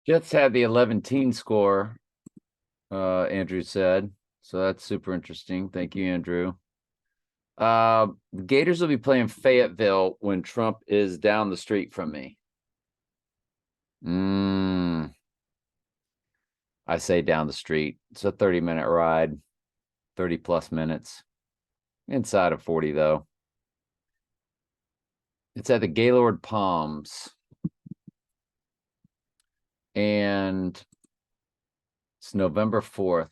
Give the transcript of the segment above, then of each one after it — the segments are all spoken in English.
Jets had the 11-teen score, Andrew said. So that's super interesting. Thank you, Andrew. The Gators will be playing Fayetteville when Trump is down the street from me. I say down the street. It's a 30-minute ride, 30 plus minutes. Inside of 40, though. It's at the Gaylord Palms. And it's November 4th.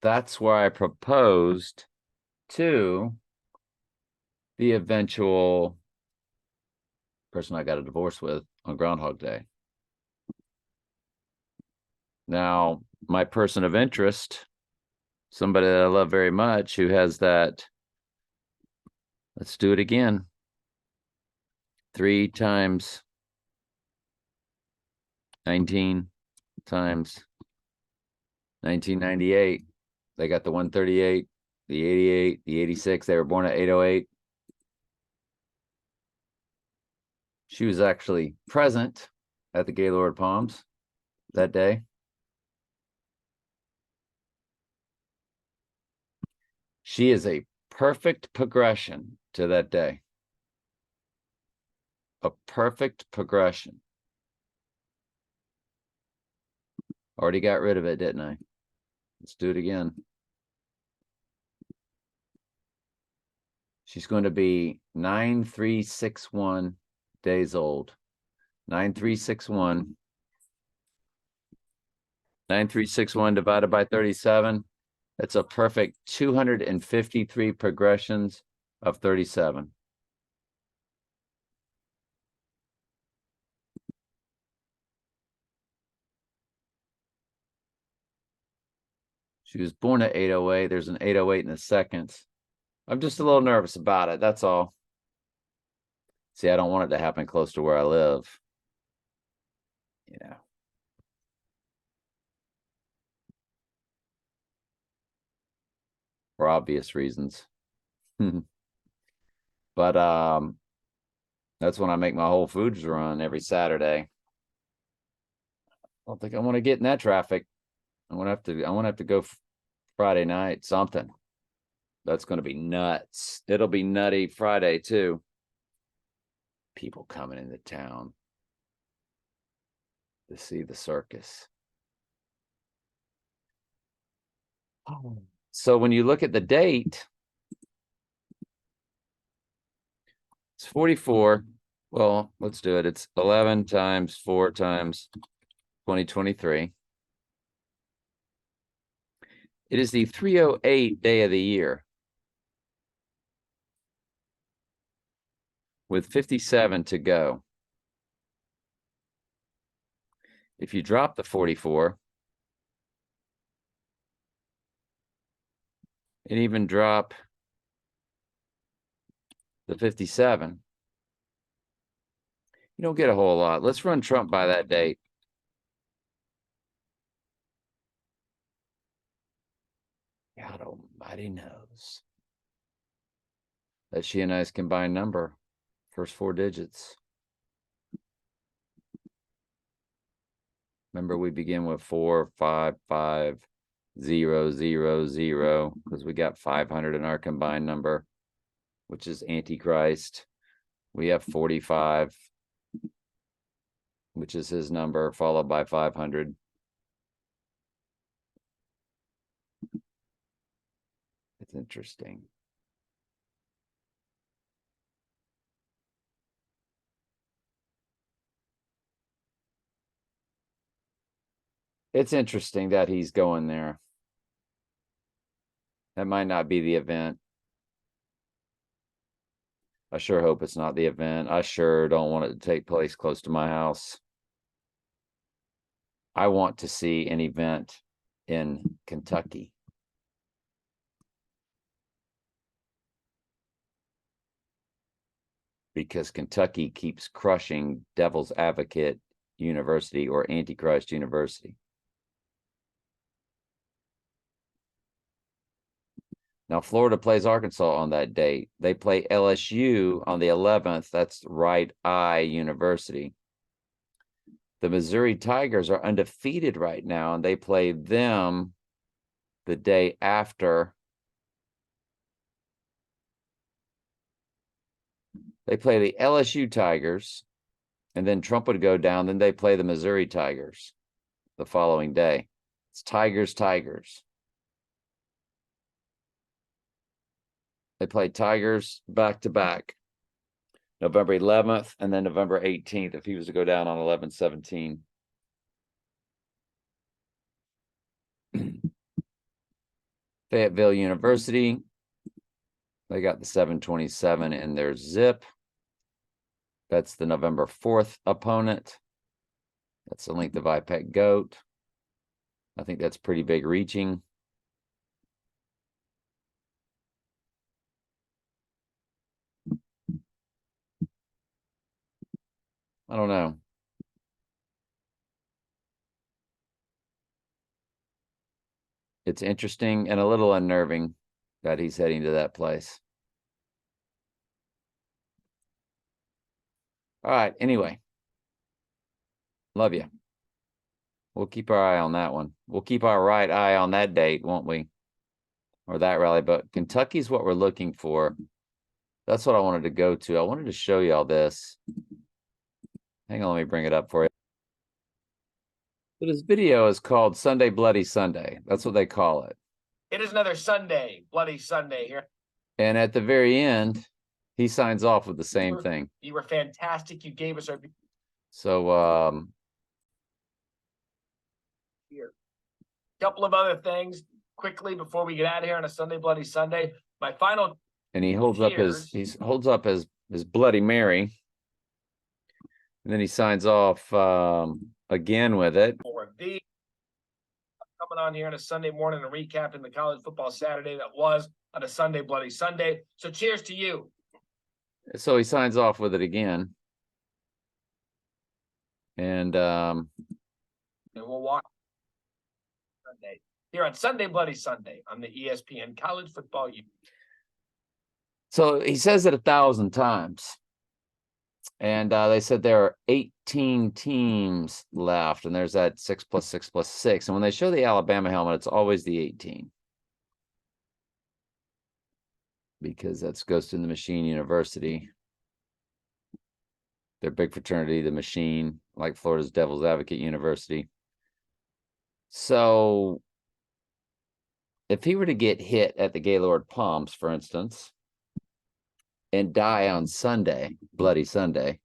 That's where I proposed to the eventual person I got a divorce with on Groundhog Day. Now, my person of interest, somebody that I love very much, who has that, let's do it again, 3 times 19 times 1998. They got the 138, the 88, the 86. They were born at 808. She was actually present at the Gaylord Palms that day. She is a perfect progression to that day. A perfect progression. Already got rid of it, didn't I? Let's do it again. She's going to be 9361 days old. 9361. 9361 divided by 37. That's a perfect 253 progressions of 37. She was born at 808. There's an 808 in the seconds. I'm just a little nervous about it. That's all. See, I don't want it to happen close to where I live. You know. For obvious reasons. But that's when I make my Whole Foods run every Saturday. I don't think I want to get in that traffic. I want to have to go Friday night, something. That's going to be nuts. It'll be nutty Friday too. People coming into town to see the circus. Oh. So when you look at the date, it's 44. Well, let's do it. It's 11 times 4 times 2023. It is the 308 day of the year, with 57 to go. If you drop the 44, and even drop the 57, you don't get a whole lot. Let's run Trump by that date. God almighty knows. That's she and I's combined number. First 4 digits. Remember, we begin with 4, 5, 5, 0, 0, 0, because we got 500 in our combined number, which is Antichrist. We have 45, which is his number, followed by 500. It's interesting. It's interesting that he's going there. That might not be the event. I sure hope it's not the event. I sure don't want it to take place close to my house. I want to see an event in Kentucky. Because Kentucky keeps crushing Devil's Advocate University or Antichrist University. Now, Florida plays Arkansas on that date. They play LSU on the 11th. That's Right Eye University. The Missouri Tigers are undefeated right now, and they play them the day after. They play the LSU Tigers, and then Trump would go down. Then they play the Missouri Tigers the following day. It's Tigers. They play Tigers back to back, November 11th and then November 18th, if he was to go down on 11/17. Fayetteville University, they got the 727 in their zip. That's the November 4th opponent. That's the length of IPEC goat. I think that's pretty big reaching. I don't know. It's interesting and a little unnerving that he's heading to that place. All right. Anyway, love you. We'll keep our eye on that one. We'll keep our right eye on that date, won't we? Or that rally. But Kentucky's what we're looking for. That's what I wanted to go to. I wanted to show you all this. Hang on, let me bring it up for you. So this video is called Sunday Bloody Sunday. That's what they call it. It is another Sunday, Bloody Sunday here. And at the very end, he signs off with the same thing. You were fantastic. You gave us our... So, here. Couple of other things quickly before we get out of here on a Sunday Bloody Sunday. My final... And he holds up his Bloody Mary. And then he signs off again with it. Coming on here on a Sunday morning and recapping the college football Saturday that was on a Sunday Bloody Sunday. So cheers to you. So he signs off with it again. And we'll walk Sunday here on Sunday Bloody Sunday on the ESPN College Football U. So he says it 1,000 times. And they said there are 18 teams left, and there's that 6 + 6 + 6. And when they show the Alabama helmet, it's always the 18. Because that's Ghost in the Machine University. Their big fraternity, the Machine, like Florida's Devil's Advocate University. So if he were to get hit at the Gaylord Palms, for instance, and die on Sunday, Bloody Sunday,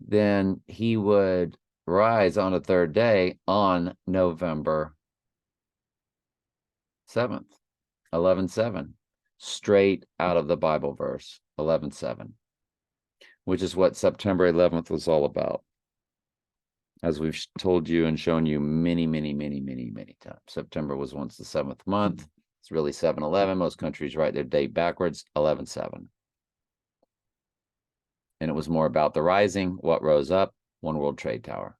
then he would rise on the third day on November 7th, 11/7, straight out of the Bible verse, 11/7, which is what September 11th was all about. As we've told you and shown you many times. September was once the 7th month. It's really 7/11. Most countries write their date backwards, 11/7. And it was more about the rising, what rose up, One World Trade Tower.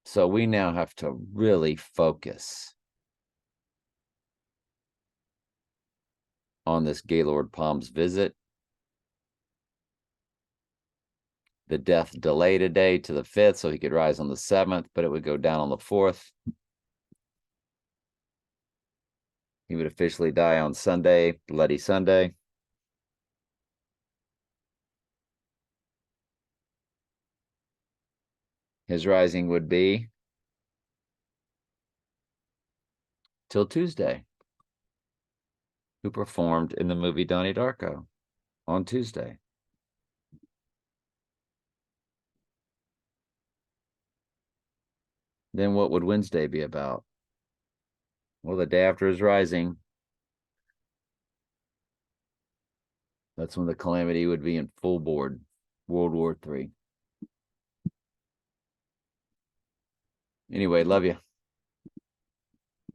So we now have to really focus on this Gaylord Palms visit. The death delayed a day to the 5th, so he could rise on the 7th, but it would go down on the 4th. He would officially die on Sunday, Bloody Sunday. His rising would be till Tuesday, who performed in the movie Donnie Darko on Tuesday. Then what would Wednesday be about? Well, the day after his rising, that's when the calamity would be in full board, World War III. Anyway, love you.